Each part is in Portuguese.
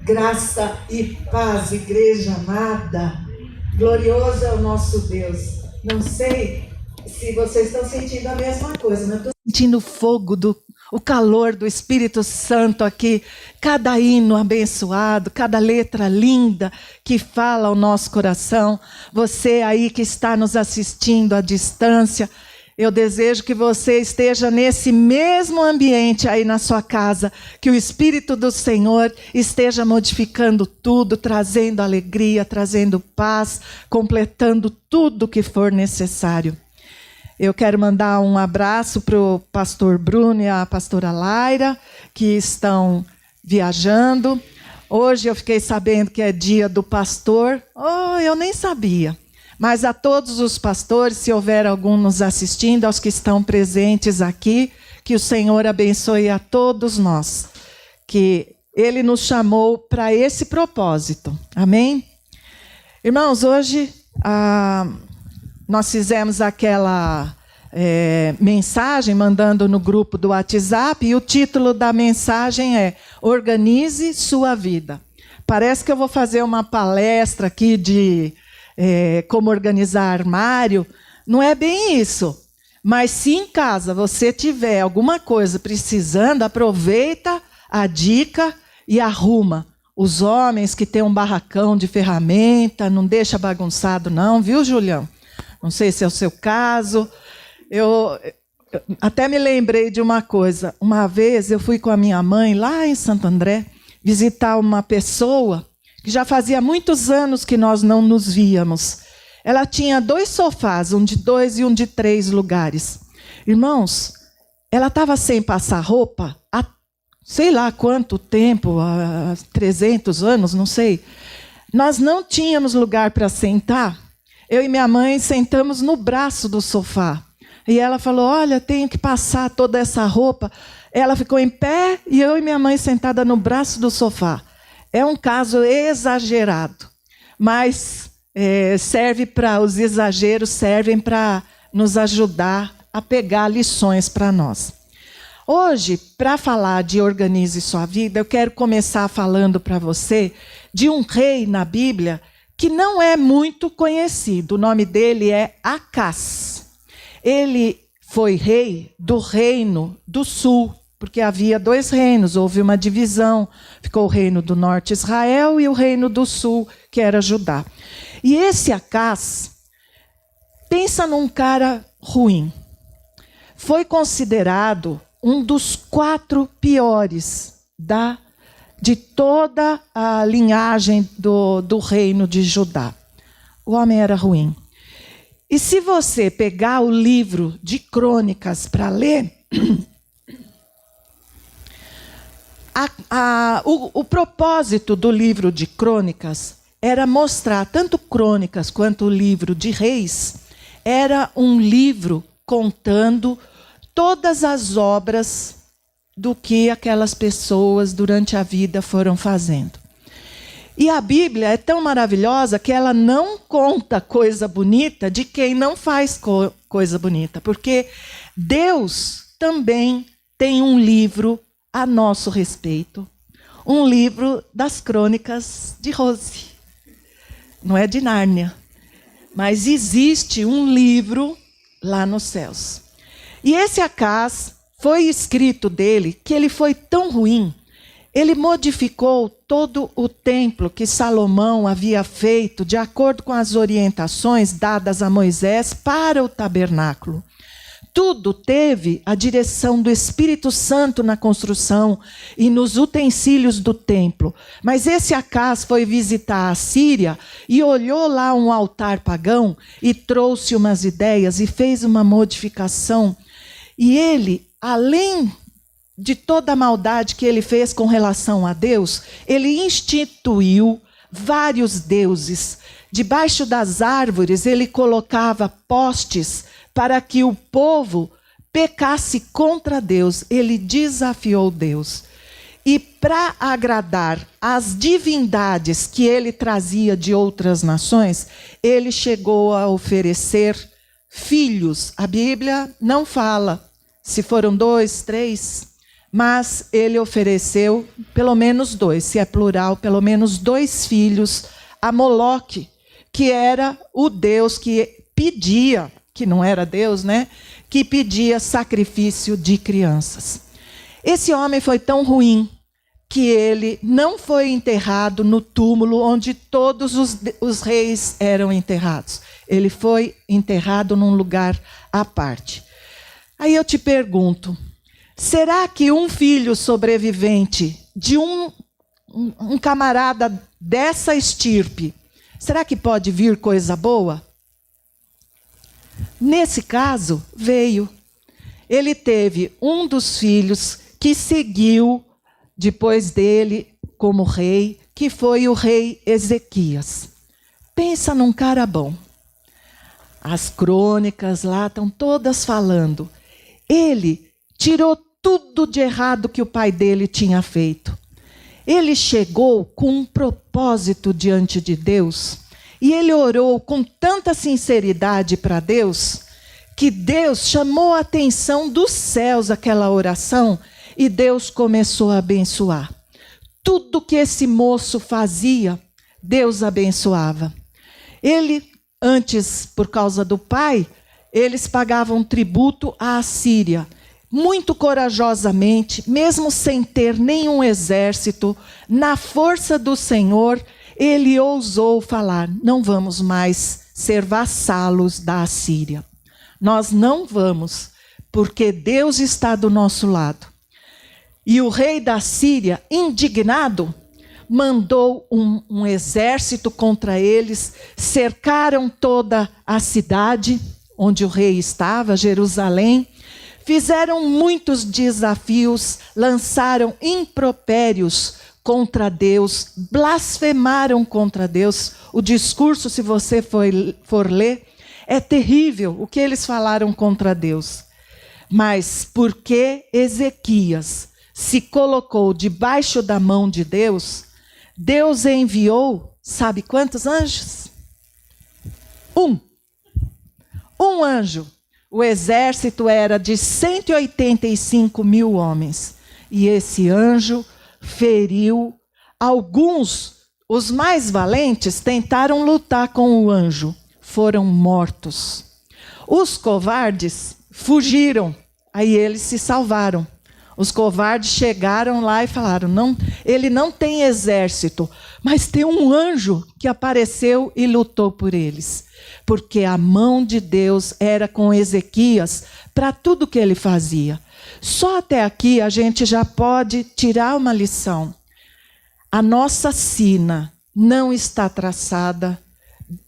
Graça e paz, igreja amada. Glorioso é o nosso Deus. Não sei se vocês estão sentindo a mesma coisa, mas eu estou sentindo o fogo, o calor do Espírito Santo aqui. Cada hino abençoado, cada letra linda que fala ao nosso coração. Você aí que está nos assistindo à distância, eu desejo que você esteja nesse mesmo ambiente aí na sua casa, que o Espírito do Senhor esteja modificando tudo, trazendo alegria, trazendo paz, completando tudo que for necessário. Eu quero mandar um abraço para o pastor Bruno e a pastora Laira, que estão viajando. Hoje eu fiquei sabendo que é dia do pastor. Oh, eu nem sabia. Mas a todos os pastores, se houver algum nos assistindo, aos que estão presentes aqui, que o Senhor abençoe a todos nós, que Ele nos chamou para esse propósito. Amém? Irmãos, hoje nós fizemos aquela mensagem, mandando no grupo do WhatsApp, e o título da mensagem é Organize Sua Vida. Parece que eu vou fazer uma palestra aqui de como organizar armário. Não é bem isso. Mas se em casa você tiver alguma coisa precisando, aproveita a dica e arruma. Os homens que têm um barracão de ferramenta, não deixa bagunçado não, viu, Julião? Não sei se é o seu caso. Eu até me lembrei de uma coisa. Uma vez eu fui com a minha mãe lá em Santo André visitar uma pessoa que já fazia muitos anos que nós não nos víamos. Ela tinha 2 sofás, um de 2 e um de 3 lugares. Irmãos, ela estava sem passar roupa há sei lá quanto tempo, há 300 anos, não sei. Nós não tínhamos lugar para sentar. Eu e minha mãe sentamos no braço do sofá. E ela falou, olha, tenho que passar toda essa roupa. Ela ficou em pé e eu e minha mãe sentada no braço do sofá. É um caso exagerado, mas os exageros servem para nos ajudar a pegar lições para nós. Hoje, para falar de Organize Sua Vida, eu quero começar falando para você de um rei na Bíblia que não é muito conhecido. O nome dele é Acás. Ele foi rei do Reino do Sul, porque havia 2 reinos, houve uma divisão. Ficou o reino do norte, Israel, e o reino do sul, que era Judá. E esse Acás, pensa num cara ruim. Foi considerado um dos 4 piores de toda a linhagem do reino de Judá. O homem era ruim. E se você pegar o livro de Crônicas para ler, o propósito do livro de Crônicas era mostrar, tanto Crônicas quanto o livro de Reis, era um livro contando todas as obras do que aquelas pessoas durante a vida foram fazendo. E a Bíblia é tão maravilhosa que ela não conta coisa bonita de quem não faz coisa bonita, porque Deus também tem um livro a nosso respeito, um livro das Crônicas de Rose. Não é de Nárnia, mas existe um livro lá nos céus. E esse Acás, foi escrito dele que ele foi tão ruim, ele modificou todo o templo que Salomão havia feito de acordo com as orientações dadas a Moisés para o tabernáculo. Tudo teve a direção do Espírito Santo na construção e nos utensílios do templo. Mas esse Acás foi visitar a Síria e olhou lá um altar pagão e trouxe umas ideias e fez uma modificação. E ele, além de toda a maldade que ele fez com relação a Deus, ele instituiu vários deuses. Debaixo das árvores ele colocava postes para que o povo pecasse contra Deus. Ele desafiou Deus. E para agradar as divindades que ele trazia de outras nações, ele chegou a oferecer filhos. A Bíblia não fala se foram 2, 3, mas ele ofereceu pelo menos 2, se é plural, pelo menos 2 filhos a Moloque, que era o deus que pedia, que não era Deus, né? Que pedia sacrifício de crianças. Esse homem foi tão ruim que ele não foi enterrado no túmulo onde todos os reis eram enterrados. Ele foi enterrado num lugar à parte. Aí eu te pergunto, será que um filho sobrevivente de um camarada dessa estirpe, será que pode vir coisa boa? Nesse caso, veio. Ele teve um dos filhos que seguiu depois dele como rei, que foi o rei Ezequias. Pensa num cara bom. As crônicas lá estão todas falando. Ele tirou tudo de errado que o pai dele tinha feito. Ele chegou com um propósito diante de Deus e ele orou com tanta sinceridade para Deus que Deus chamou a atenção dos céus aquela oração e Deus começou a abençoar. Tudo que esse moço fazia, Deus abençoava. Ele, antes, por causa do pai, eles pagavam tributo à Assíria. Muito corajosamente, mesmo sem ter nenhum exército, na força do Senhor, ele ousou falar: não vamos mais ser vassalos da Assíria. Nós não vamos, porque Deus está do nosso lado. E o rei da Síria, indignado, mandou um exército contra eles, cercaram toda a cidade onde o rei estava, Jerusalém, fizeram muitos desafios, lançaram impropérios contra Deus, blasfemaram contra Deus. O discurso, se você for ler, é terrível o que eles falaram contra Deus. Mas porque Ezequias se colocou debaixo da mão de Deus, Deus enviou, sabe quantos anjos? Um anjo. O exército era de 185 mil homens. E esse anjo feriu alguns. Os mais valentes tentaram lutar com o anjo. Foram mortos. Os covardes fugiram. Aí eles se salvaram. Os covardes chegaram lá e falaram: não, ele não tem exército, mas tem um anjo que apareceu e lutou por eles. Porque a mão de Deus era com Ezequias para tudo que ele fazia. Só até aqui a gente já pode tirar uma lição. A nossa sina não está traçada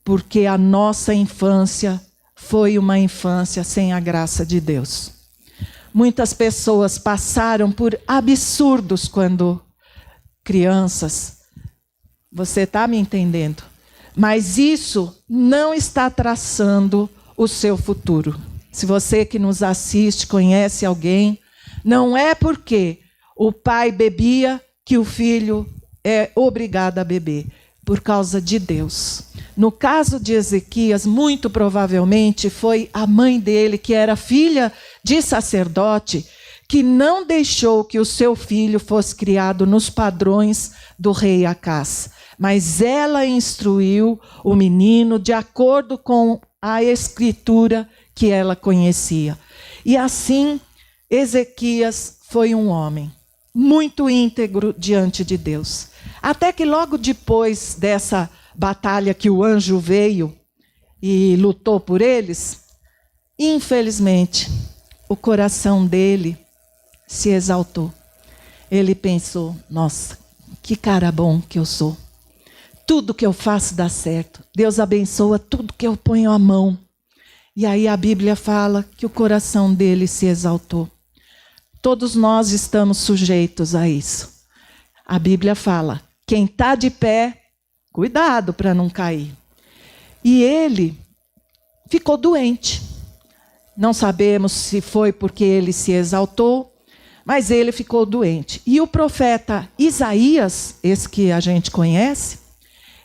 porque a nossa infância foi uma infância sem a graça de Deus. Muitas pessoas passaram por absurdos quando crianças. Você está me entendendo? Mas isso não está traçando o seu futuro. Se você que nos assiste conhece alguém, não é porque o pai bebia que o filho é obrigado a beber. Por causa de Deus. No caso de Ezequias, muito provavelmente foi a mãe dele, que era filha de sacerdote, que não deixou que o seu filho fosse criado nos padrões do rei Acás. Mas ela instruiu o menino de acordo com a escritura que ela conhecia. E assim, Ezequias foi um homem muito íntegro diante de Deus. Até que logo depois dessa batalha que o anjo veio e lutou por eles, infelizmente, o coração dele se exaltou. Ele pensou: nossa, que cara bom que eu sou. Tudo que eu faço dá certo. Deus abençoa tudo que eu ponho a mão. E aí a Bíblia fala que o coração dele se exaltou. Todos nós estamos sujeitos a isso. A Bíblia fala: quem está de pé, cuidado para não cair. E ele ficou doente. Não sabemos se foi porque ele se exaltou, mas ele ficou doente. E o profeta Isaías, esse que a gente conhece,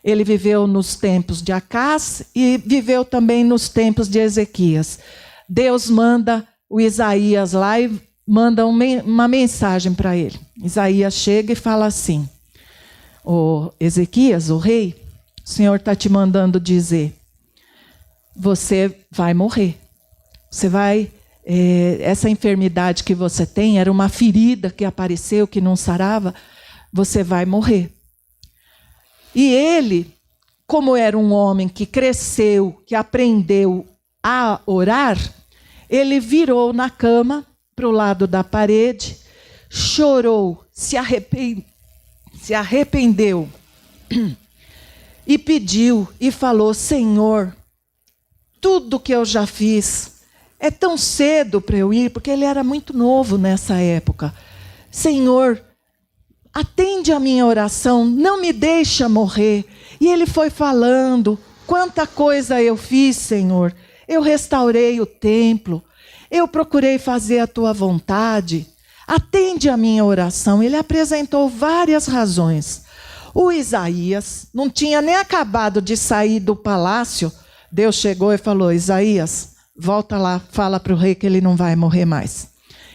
ele viveu nos tempos de Acás e viveu também nos tempos de Ezequias. Deus manda o Isaías lá e manda uma mensagem para ele. Isaías chega e fala assim: o Ezequias, o rei, o Senhor está te mandando dizer, você vai morrer. Você vai... essa enfermidade que você tem era uma ferida que apareceu, que não sarava. Você vai morrer. E ele, como era um homem que cresceu, que aprendeu a orar, ele virou na cama, para o lado da parede, chorou, se arrependeu e pediu e falou: Senhor, tudo que eu já fiz, é tão cedo para eu ir, porque ele era muito novo nessa época. Senhor, atende a minha oração, não me deixa morrer. E ele foi falando: quanta coisa eu fiz, Senhor. Eu restaurei o templo, eu procurei fazer a tua vontade. Atende a minha oração. Ele apresentou várias razões. O Isaías não tinha nem acabado de sair do palácio. Deus chegou e falou: Isaías, volta lá, fala para o rei que ele não vai morrer mais.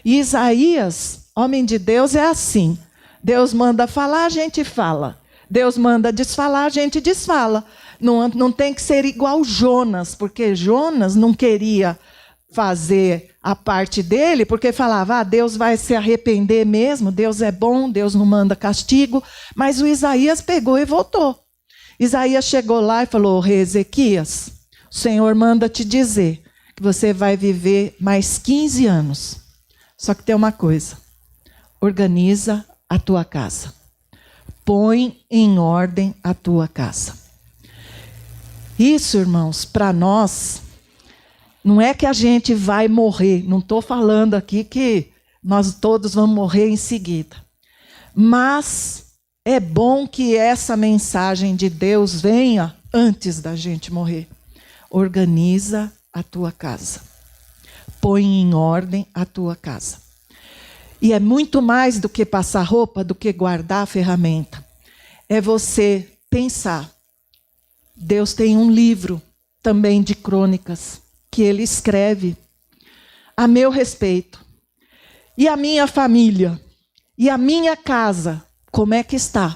E Isaías, homem de Deus, é assim. Deus manda falar, a gente fala. Deus manda desfalar, a gente desfala. Não tem que ser igual Jonas, porque Jonas não queria fazer a parte dele, porque falava: Deus vai se arrepender mesmo, Deus é bom, Deus não manda castigo. Mas o Isaías pegou e voltou. Isaías chegou lá e falou: rei Ezequias, o Senhor manda te dizer que você vai viver mais 15 anos. Só que tem uma coisa: organiza a tua casa. Põe em ordem a tua casa. Isso, irmãos, para nós, não é que a gente vai morrer. Não estou falando aqui que nós todos vamos morrer em seguida. Mas é bom que essa mensagem de Deus venha antes da gente morrer. Organiza a tua casa. Põe em ordem a tua casa. E é muito mais do que passar roupa, do que guardar a ferramenta. É você pensar. Deus tem um livro também de crônicas que ele escreve a meu respeito. E a minha família, e a minha casa, como é que está?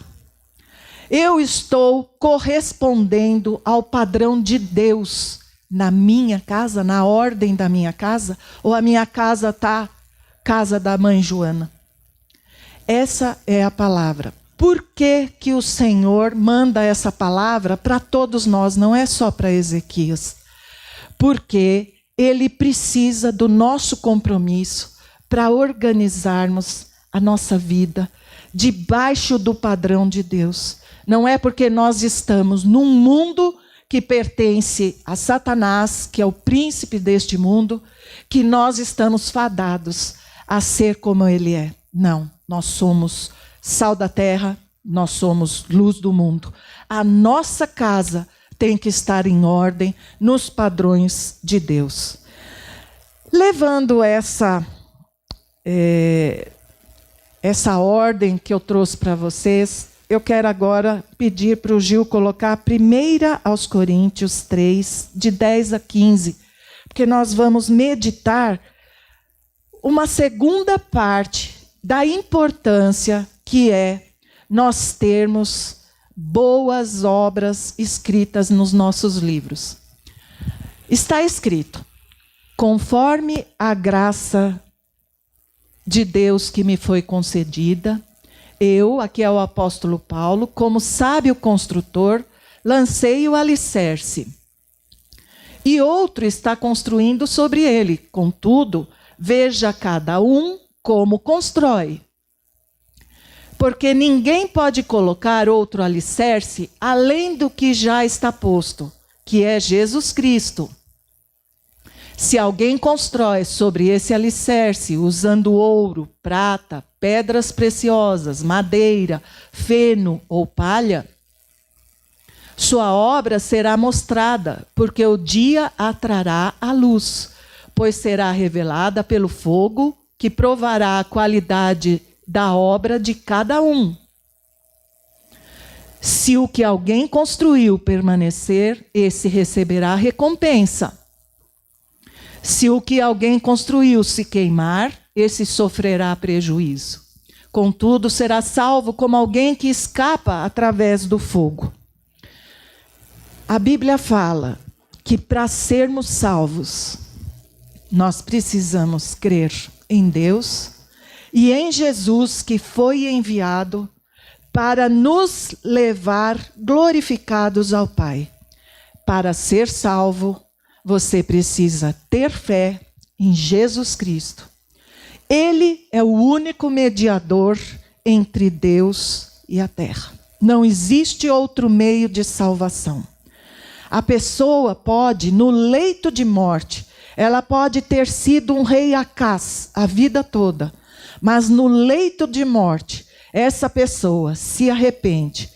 Eu estou correspondendo ao padrão de Deus na minha casa, na ordem da minha casa? Ou a minha casa está casa da mãe Joana? Essa é a palavra. Por que que o Senhor manda essa palavra para todos nós, não é só para Ezequias? Porque ele precisa do nosso compromisso para organizarmos a nossa vida debaixo do padrão de Deus. Não é porque nós estamos num mundo que pertence a Satanás, que é o príncipe deste mundo, que nós estamos fadados a ser como ele é. Não, nós somos sal da terra, nós somos luz do mundo. A nossa casa tem que estar em ordem nos padrões de Deus. Levando essa ordem que eu trouxe para vocês, eu quero agora pedir para o Gil colocar 1 aos Coríntios 3, de 10 a 15, porque nós vamos meditar uma segunda parte da importância que é nós termos boas obras escritas nos nossos livros. Está escrito: conforme a graça de Deus que me foi concedida, eu, aqui é o apóstolo Paulo, como sábio construtor, lancei o alicerce. E outro está construindo sobre ele. Contudo, veja cada um como constrói. Porque ninguém pode colocar outro alicerce além do que já está posto, que é Jesus Cristo. Se alguém constrói sobre esse alicerce usando ouro, prata, pedras preciosas, madeira, feno ou palha, sua obra será mostrada, porque o dia a trará à luz, pois será revelada pelo fogo, que provará a qualidade da obra de cada um. Se o que alguém construiu permanecer, esse receberá recompensa. Se o que alguém construiu se queimar, esse sofrerá prejuízo. Contudo, será salvo como alguém que escapa através do fogo. A Bíblia fala que para sermos salvos, nós precisamos crer em Deus e em Jesus, que foi enviado para nos levar glorificados ao Pai. Para ser salvo, você precisa ter fé em Jesus Cristo. Ele é o único mediador entre Deus e a terra. Não existe outro meio de salvação. A pessoa pode, no leito de morte, ela pode ter sido um rei Acás a vida toda, mas no leito de morte, essa pessoa se arrepende,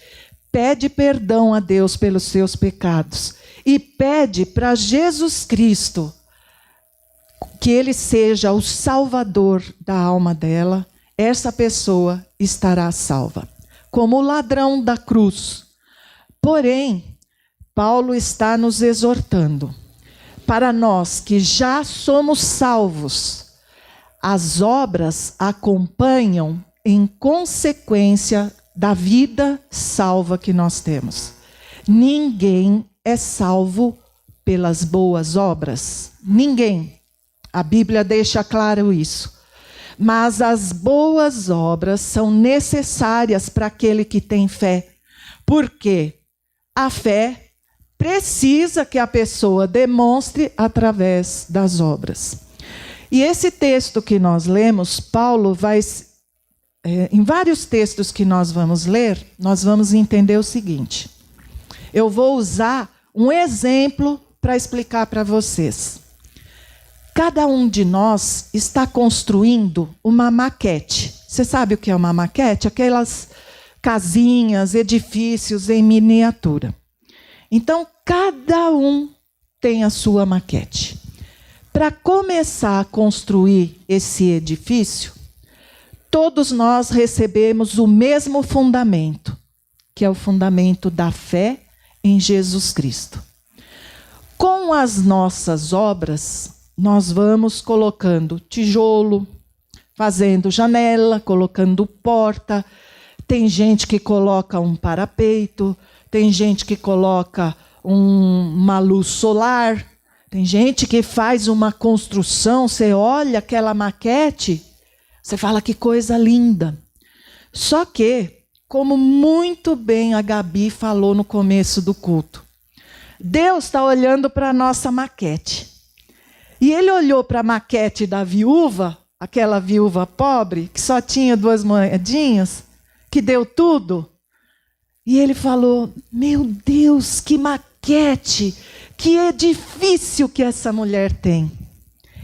pede perdão a Deus pelos seus pecados e pede para Jesus Cristo que Ele seja o salvador da alma dela, essa pessoa estará salva. Como o ladrão da cruz. Porém, Paulo está nos exortando, para nós que já somos salvos, as obras acompanham em consequência da vida salva que nós temos. Ninguém é salvo pelas boas obras. Ninguém. A Bíblia deixa claro isso. Mas as boas obras são necessárias para aquele que tem fé. Porque a fé precisa que a pessoa demonstre através das obras. E esse texto que nós lemos, Paulo vai... em vários textos que nós vamos ler, nós vamos entender o seguinte. Eu vou usar um exemplo para explicar para vocês. Cada um de nós está construindo uma maquete. Você sabe o que é uma maquete? Aquelas casinhas, edifícios em miniatura. Então, cada um tem a sua maquete. Para começar a construir esse edifício, todos nós recebemos o mesmo fundamento, que é o fundamento da fé em Jesus Cristo. Com as nossas obras, nós vamos colocando tijolo, fazendo janela, colocando porta. Tem gente que coloca um parapeito, tem gente que coloca uma luz solar, tem gente que faz uma construção, você olha aquela maquete, você fala que coisa linda. Só que, como muito bem a Gabi falou no começo do culto, Deus está olhando para a nossa maquete. E Ele olhou para a maquete da viúva, aquela viúva pobre, que só tinha 2 moedinhas, que deu tudo. E Ele falou, meu Deus, que maquete, que edifício que essa mulher tem.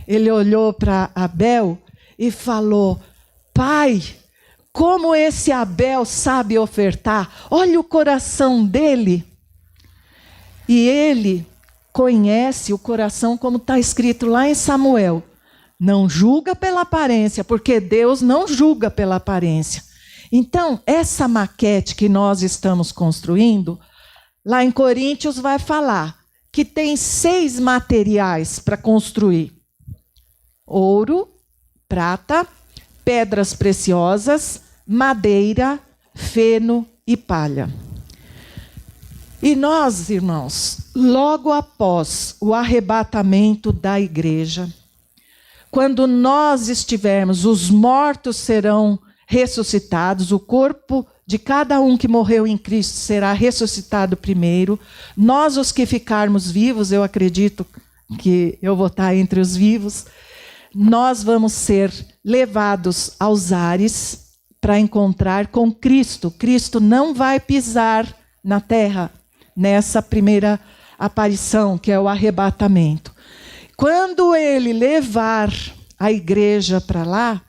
Ele olhou para Abel e falou, Pai, como esse Abel sabe ofertar, olha o coração dele. E ele conhece o coração, como está escrito lá em Samuel. Não julga pela aparência, porque Deus não julga pela aparência. Então, essa maquete que nós estamos construindo, lá em Coríntios vai falar que tem 6 materiais para construir. Ouro, prata, pedras preciosas, madeira, feno e palha. E nós, irmãos, logo após o arrebatamento da igreja, quando nós estivermos, os mortos serão ressuscitados, o corpo de cada um que morreu em Cristo será ressuscitado primeiro. Nós, os que ficarmos vivos, eu acredito que eu vou estar entre os vivos, nós vamos ser levados aos ares para encontrar com Cristo. Cristo não vai pisar na terra nessa primeira aparição, que é o arrebatamento. Quando Ele levar a igreja para lá,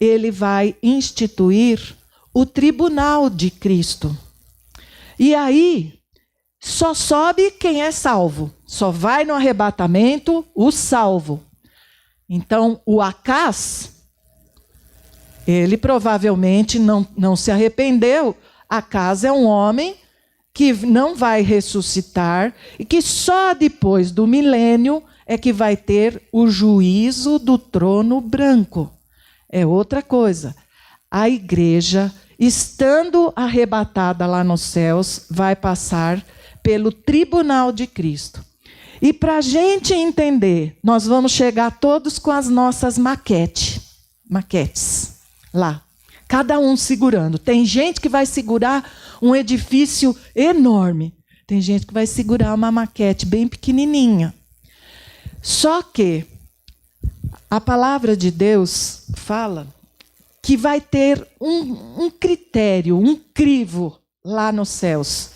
Ele vai instituir o tribunal de Cristo. E aí, só sobe quem é salvo. Só vai no arrebatamento o salvo. Então, o Acás, ele provavelmente não se arrependeu. Acás é um homem que não vai ressuscitar e que só depois do milênio é que vai ter o juízo do trono branco. é outra coisa. A igreja, estando arrebatada lá nos céus, vai passar pelo tribunal de Cristo. E para a gente entender, nós vamos chegar todos com as nossas maquetes lá. Cada um segurando. Tem gente que vai segurar um edifício enorme. Tem gente que vai segurar uma maquete bem pequenininha. Só que a palavra de Deus fala que vai ter um critério, um crivo lá nos céus.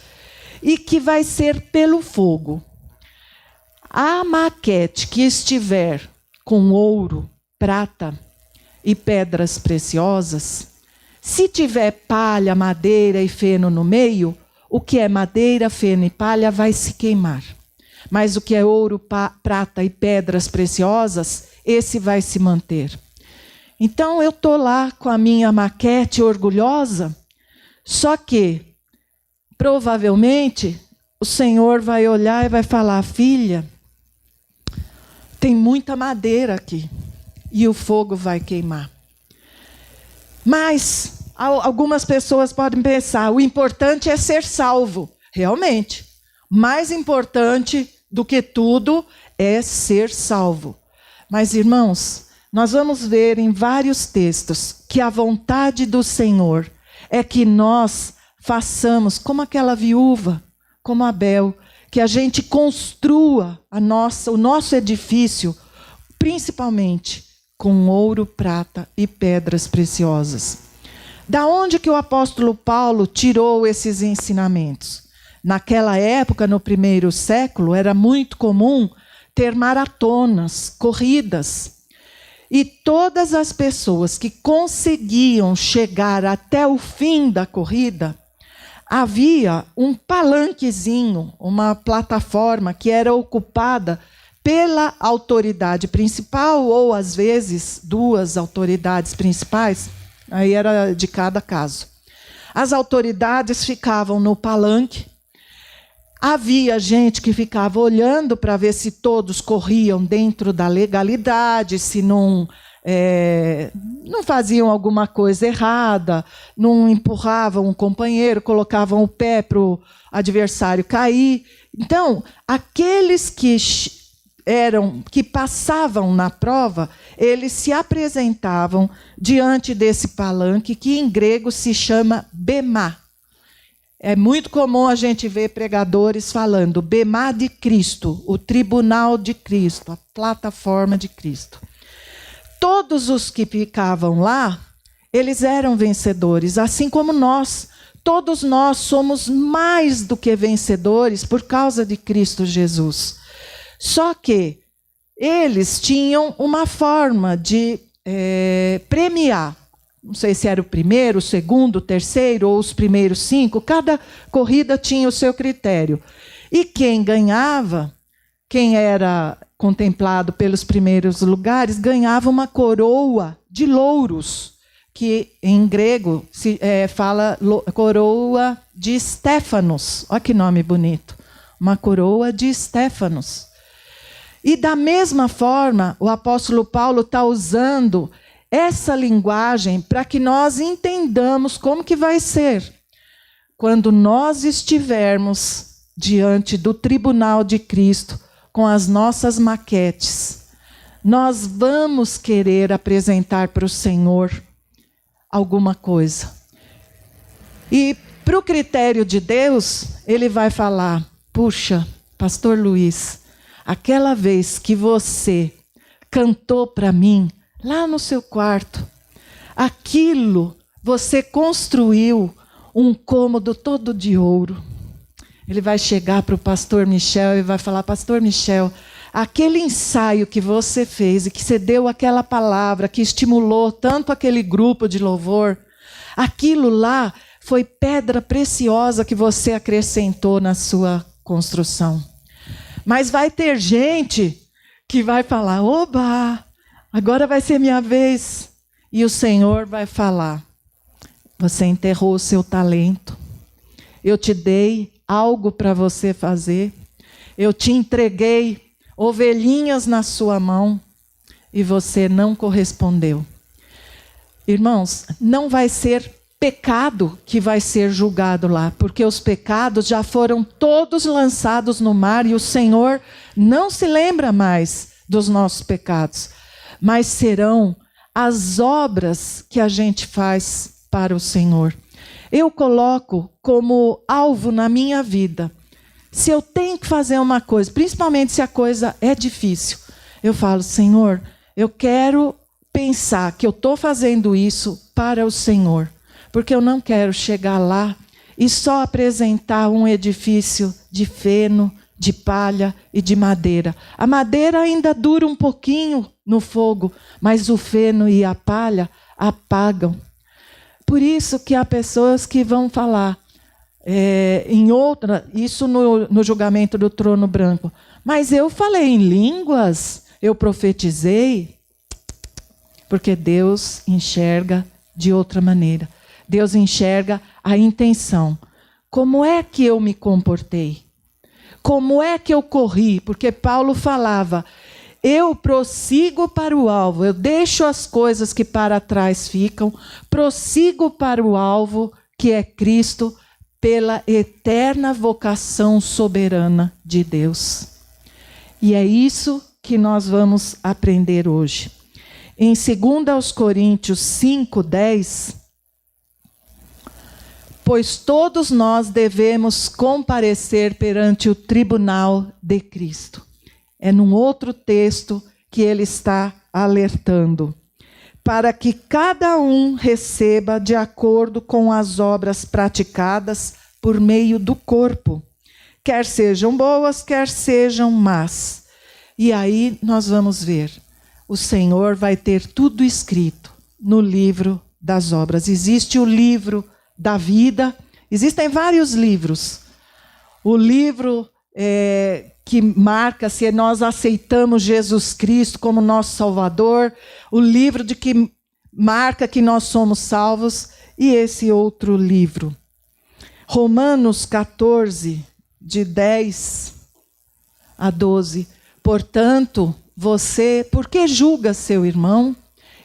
E que vai ser pelo fogo. A maquete que estiver com ouro, prata e pedras preciosas, se tiver palha, madeira e feno no meio, o que é madeira, feno e palha vai se queimar. Mas o que é ouro, prata e pedras preciosas, esse vai se manter. Então eu estou lá com a minha maquete orgulhosa, só que provavelmente o Senhor vai olhar e vai falar: filha, tem muita madeira aqui e o fogo vai queimar. Mas algumas pessoas podem pensar: o importante é ser salvo. Realmente, mais importante do que tudo é ser salvo. Mas, irmãos, nós vamos ver em vários textos que a vontade do Senhor é que nós façamos como aquela viúva, como Abel, que a gente construa o nosso edifício, principalmente com ouro, prata e pedras preciosas. Da onde que o apóstolo Paulo tirou esses ensinamentos? Naquela época, no primeiro século, era muito comum ter maratonas, corridas. E todas as pessoas que conseguiam chegar até o fim da corrida, havia um palanquezinho, uma plataforma que era ocupada pela autoridade principal, ou às vezes duas autoridades principais, aí era de cada caso. As autoridades ficavam no palanque, havia gente que ficava olhando para ver se todos corriam dentro da legalidade, se não faziam alguma coisa errada, não empurravam um companheiro, colocavam o pé para o adversário cair. Então, aqueles que passavam na prova, eles se apresentavam diante desse palanque, que em grego se chama bemá. É muito comum a gente ver pregadores falando bemá de Cristo, o tribunal de Cristo, a plataforma de Cristo. Todos os que ficavam lá, eles eram vencedores, assim como nós. Todos nós somos mais do que vencedores por causa de Cristo Jesus. Só que eles tinham uma forma de premiar. Não sei se era o primeiro, o segundo, o terceiro ou os primeiros 5. Cada corrida tinha o seu critério. E quem ganhava, quem era contemplado pelos primeiros lugares, ganhava uma coroa de louros, que em grego se fala coroa de Stéfanos. Olha que nome bonito. Uma coroa de Stéfanos. E da mesma forma, o apóstolo Paulo está usando essa linguagem para que nós entendamos como que vai ser quando nós estivermos diante do tribunal de Cristo com as nossas maquetes. Nós vamos querer apresentar para o Senhor alguma coisa. E para o critério de Deus, ele vai falar: puxa, pastor Luiz, aquela vez que você cantou para mim, lá no seu quarto, aquilo você construiu um cômodo todo de ouro. Ele vai chegar para o pastor Michel e vai falar: pastor Michel, aquele ensaio que você fez e que você deu aquela palavra que estimulou tanto aquele grupo de louvor, aquilo lá foi pedra preciosa que você acrescentou na sua construção. Mas vai ter gente que vai falar: oba, agora vai ser minha vez. E o Senhor vai falar: você enterrou o seu talento. Eu te dei algo para você fazer. Eu te entreguei ovelhinhas na sua mão e você não correspondeu. Irmãos, não vai ser pecado que vai ser julgado lá, porque os pecados já foram todos lançados no mar e o Senhor não se lembra mais dos nossos pecados, mas serão as obras que a gente faz para o Senhor. Eu coloco como alvo na minha vida, se eu tenho que fazer uma coisa, principalmente se a coisa é difícil, eu falo, Senhor, eu quero pensar que eu estou fazendo isso para o Senhor, porque eu não quero chegar lá e só apresentar um edifício de feno, de palha e de madeira. A madeira ainda dura um pouquinho no fogo, mas o feno e a palha apagam. Por isso que há pessoas que vão falar, isso no julgamento do trono branco, mas eu falei em línguas, eu profetizei, porque Deus enxerga de outra maneira. Deus enxerga a intenção. Como é que eu me comportei? Como é que eu corri? Porque Paulo falava, eu prossigo para o alvo, eu deixo as coisas que para trás ficam, prossigo para o alvo, que é Cristo, pela eterna vocação soberana de Deus. E é isso que nós vamos aprender hoje. Em 2 Coríntios 5:10, pois todos nós devemos comparecer perante o tribunal de Cristo. É num outro texto que ele está alertando. Para que cada um receba de acordo com as obras praticadas por meio do corpo. Quer sejam boas, quer sejam más. E aí nós vamos ver. O Senhor vai ter tudo escrito no livro das obras. Existe o livro da vida, existem vários livros. O livro que marca se nós aceitamos Jesus Cristo como nosso Salvador, o livro de que marca que nós somos salvos, e esse outro livro. Romanos 14, de 10 a 12. Portanto, você, por que julga seu irmão?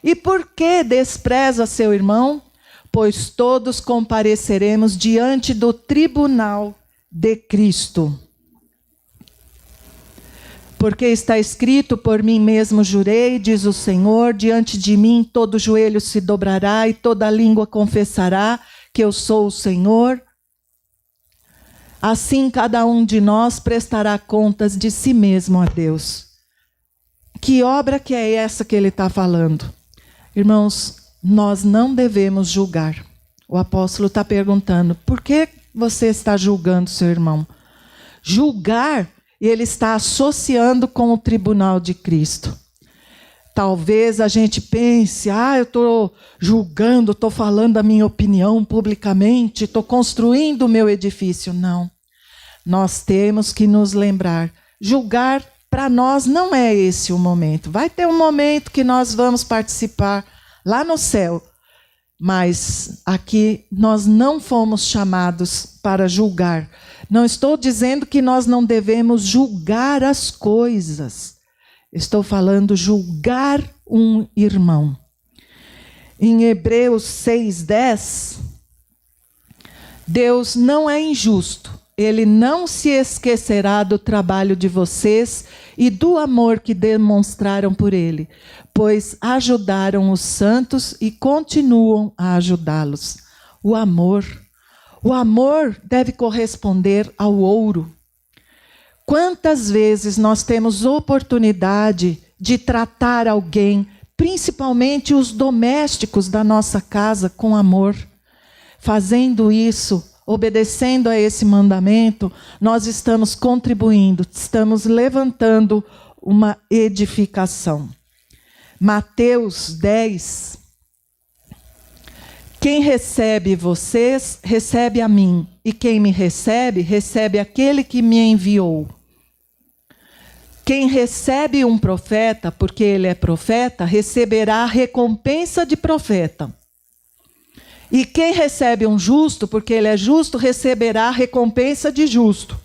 E por que despreza seu irmão? Pois todos compareceremos diante do tribunal de Cristo. Porque está escrito, por mim mesmo jurei, diz o Senhor, diante de mim todo joelho se dobrará e toda língua confessará que eu sou o Senhor. Assim cada um de nós prestará contas de si mesmo a Deus. Que obra que é essa que ele está falando? Irmãos, nós não devemos julgar. O apóstolo está perguntando, por que você está julgando seu irmão? Julgar, ele está associando com o tribunal de Cristo. Talvez a gente pense, eu estou julgando, estou falando a minha opinião publicamente, estou construindo o meu edifício. Não. Nós temos que nos lembrar, julgar para nós não é esse o momento. Vai ter um momento que nós vamos participar lá no céu, mas aqui nós não fomos chamados para julgar. Não estou dizendo que nós não devemos julgar as coisas. Estou falando julgar um irmão. Em Hebreus 6:10, Deus não é injusto. Ele não se esquecerá do trabalho de vocês e do amor que demonstraram por ele, pois ajudaram os santos e continuam a ajudá-los. O amor deve corresponder ao ouro. Quantas vezes nós temos oportunidade de tratar alguém, principalmente os domésticos da nossa casa, com amor? Fazendo isso, obedecendo a esse mandamento, nós estamos contribuindo, estamos levantando uma edificação. Mateus 10. Quem recebe vocês, recebe a mim. E quem me recebe, recebe aquele que me enviou. Quem recebe um profeta, porque ele é profeta, receberá a recompensa de profeta. E quem recebe um justo, porque ele é justo, receberá a recompensa de justo.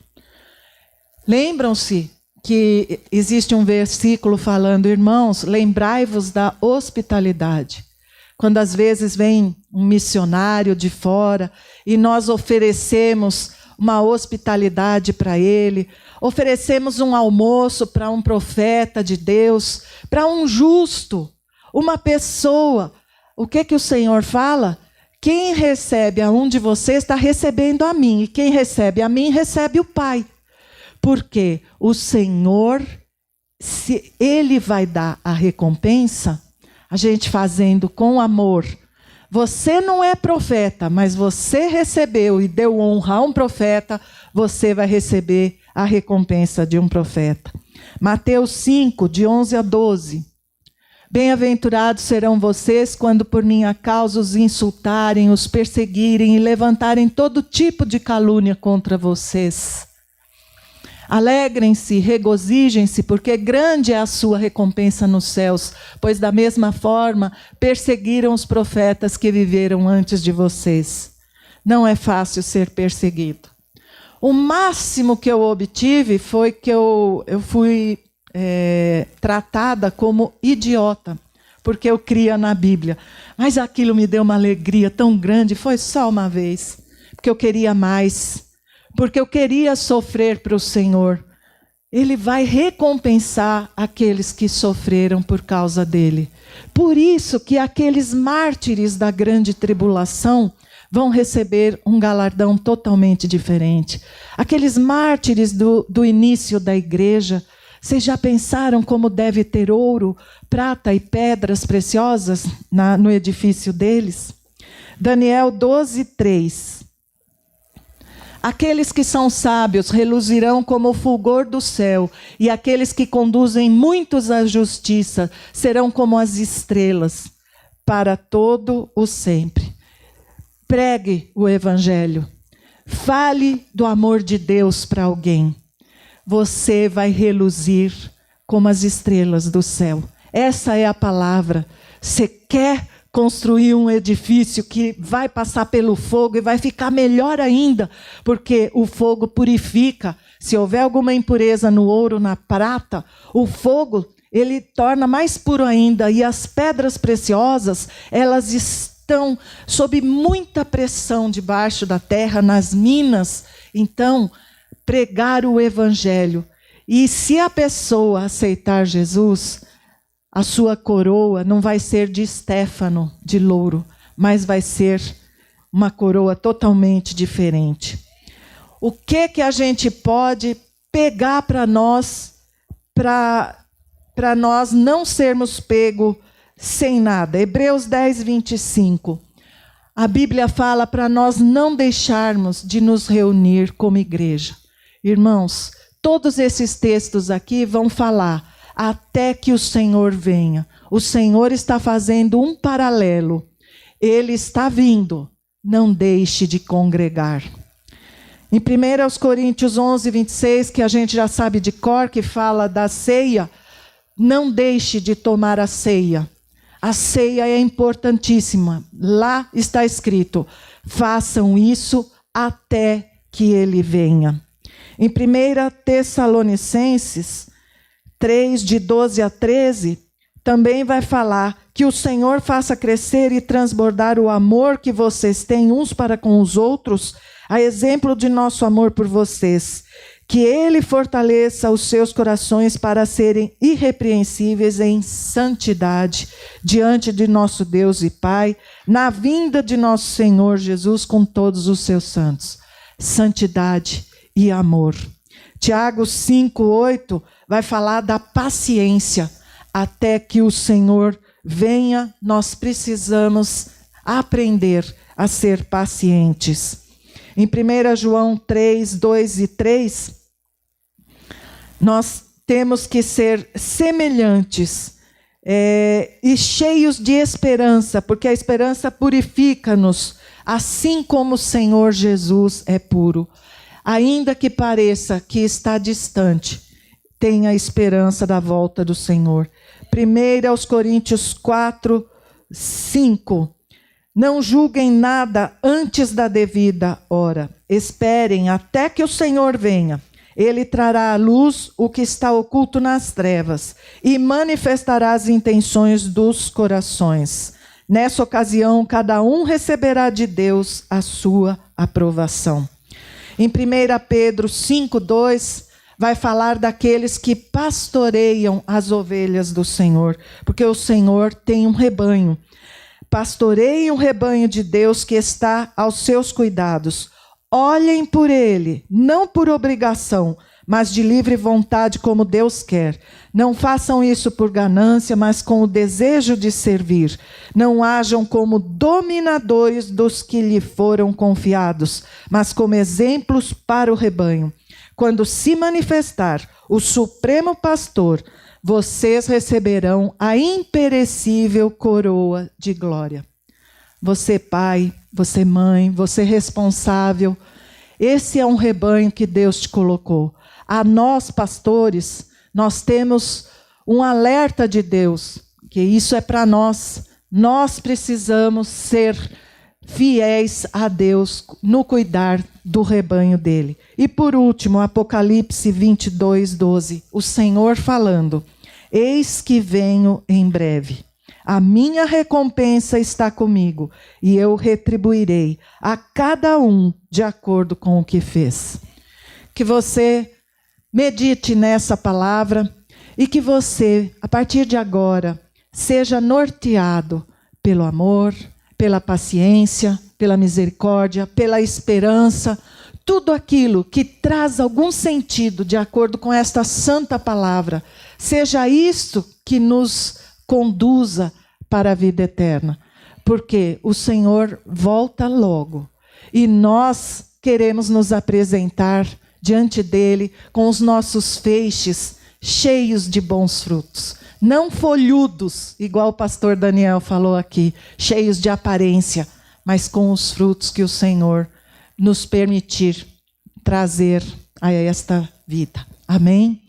Lembram-se que existe um versículo falando, irmãos, lembrai-vos da hospitalidade. quando às vezes vem um missionário de fora e nós oferecemos uma hospitalidade para ele, oferecemos um almoço para um profeta de Deus, para um justo, uma pessoa. O que o Senhor fala? Quem recebe a um de vocês está recebendo a mim, e quem recebe a mim recebe o Pai. Porque o Senhor, se Ele vai dar a recompensa, a gente fazendo com amor. Você não é profeta, mas você recebeu e deu honra a um profeta, você vai receber a recompensa de um profeta. Mateus 5, de 11 a 12. Bem-aventurados serão vocês quando por minha causa os insultarem, os perseguirem e levantarem todo tipo de calúnia contra vocês. Alegrem-se, regozijem-se, porque grande é a sua recompensa nos céus, pois da mesma forma perseguiram os profetas que viveram antes de vocês. Não é fácil ser perseguido. O máximo que eu obtive foi que eu fui tratada como idiota, porque eu cria na Bíblia. Mas aquilo me deu uma alegria tão grande, foi só uma vez, porque eu queria mais. Porque eu queria sofrer para o Senhor. Ele vai recompensar aqueles que sofreram por causa dele. Por isso que aqueles mártires da grande tribulação vão receber um galardão totalmente diferente. Aqueles mártires do início da igreja, vocês já pensaram como deve ter ouro, prata e pedras preciosas no edifício deles? Daniel 12, 3. Aqueles que são sábios reluzirão como o fulgor do céu, e aqueles que conduzem muitos à justiça serão como as estrelas, para todo o sempre. Pregue o evangelho. Fale do amor de Deus para alguém. Você vai reluzir como as estrelas do céu. Essa é a palavra. Você quer construir um edifício que vai passar pelo fogo e vai ficar melhor ainda, porque o fogo purifica. Se houver alguma impureza no ouro, na prata, o fogo, ele torna mais puro ainda. E as pedras preciosas, elas estão sob muita pressão debaixo da terra, nas minas. Então, pregar o evangelho. E se a pessoa aceitar Jesus, a sua coroa não vai ser de estéfano, de louro, mas vai ser uma coroa totalmente diferente. O que a gente pode pegar para nós não sermos pegos sem nada? Hebreus 10, 25. A Bíblia fala para nós não deixarmos de nos reunir como igreja. Irmãos, todos esses textos aqui vão falar até que o Senhor venha. O Senhor está fazendo um paralelo. Ele está vindo. Não deixe de congregar. Em 1 Coríntios 11, 26, que a gente já sabe de cor, que fala da ceia, não deixe de tomar a ceia. A ceia é importantíssima. Lá está escrito, façam isso até que ele venha. Em 1 Tessalonicenses 3, de 12 a 13, também vai falar que o Senhor faça crescer e transbordar o amor que vocês têm uns para com os outros, a exemplo de nosso amor por vocês. Que Ele fortaleça os seus corações para serem irrepreensíveis em santidade diante de nosso Deus e Pai, na vinda de nosso Senhor Jesus com todos os seus santos. Santidade e amor. Tiago 5, 8 vai falar da paciência. Até que o Senhor venha, nós precisamos aprender a ser pacientes. Em 1 João 3, 2 e 3, nós temos que ser semelhantes e cheios de esperança, porque a esperança purifica-nos, assim como o Senhor Jesus é puro. Ainda que pareça que está distante, tenha a esperança da volta do Senhor. 1 Coríntios 4, 5. Não julguem nada antes da devida hora. Esperem até que o Senhor venha. Ele trará à luz o que está oculto nas trevas e manifestará as intenções dos corações. Nessa ocasião, cada um receberá de Deus a sua aprovação. Em 1 Pedro 5:2, vai falar daqueles que pastoreiam as ovelhas do Senhor, porque o Senhor tem um rebanho. Pastoreiem o rebanho de Deus que está aos seus cuidados. Olhem por ele, não por obrigação, mas de livre vontade, como Deus quer. Não façam isso por ganância, mas com o desejo de servir. Não hajam como dominadores dos que lhe foram confiados, mas como exemplos para o rebanho. Quando se manifestar o Supremo Pastor, vocês receberão a imperecível coroa de glória. Você, pai, você, mãe, você responsável, esse é um rebanho que Deus te colocou. A nós, pastores, nós temos um alerta de Deus, que isso é para nós. Nós precisamos ser fiéis a Deus no cuidar do rebanho dele. E por último, Apocalipse 22:12, o Senhor falando: eis que venho em breve. A minha recompensa está comigo, e eu retribuirei a cada um de acordo com o que fez. Que você medite nessa palavra e que você, a partir de agora, seja norteado pelo amor, pela paciência, pela misericórdia, pela esperança, tudo aquilo que traz algum sentido de acordo com esta santa palavra, seja isto que nos conduza para a vida eterna, porque o Senhor volta logo e nós queremos nos apresentar diante dele com os nossos feixes cheios de bons frutos, não folhudos, igual o pastor Daniel falou aqui, cheios de aparência, mas com os frutos que o Senhor nos permitir trazer a esta vida. Amém?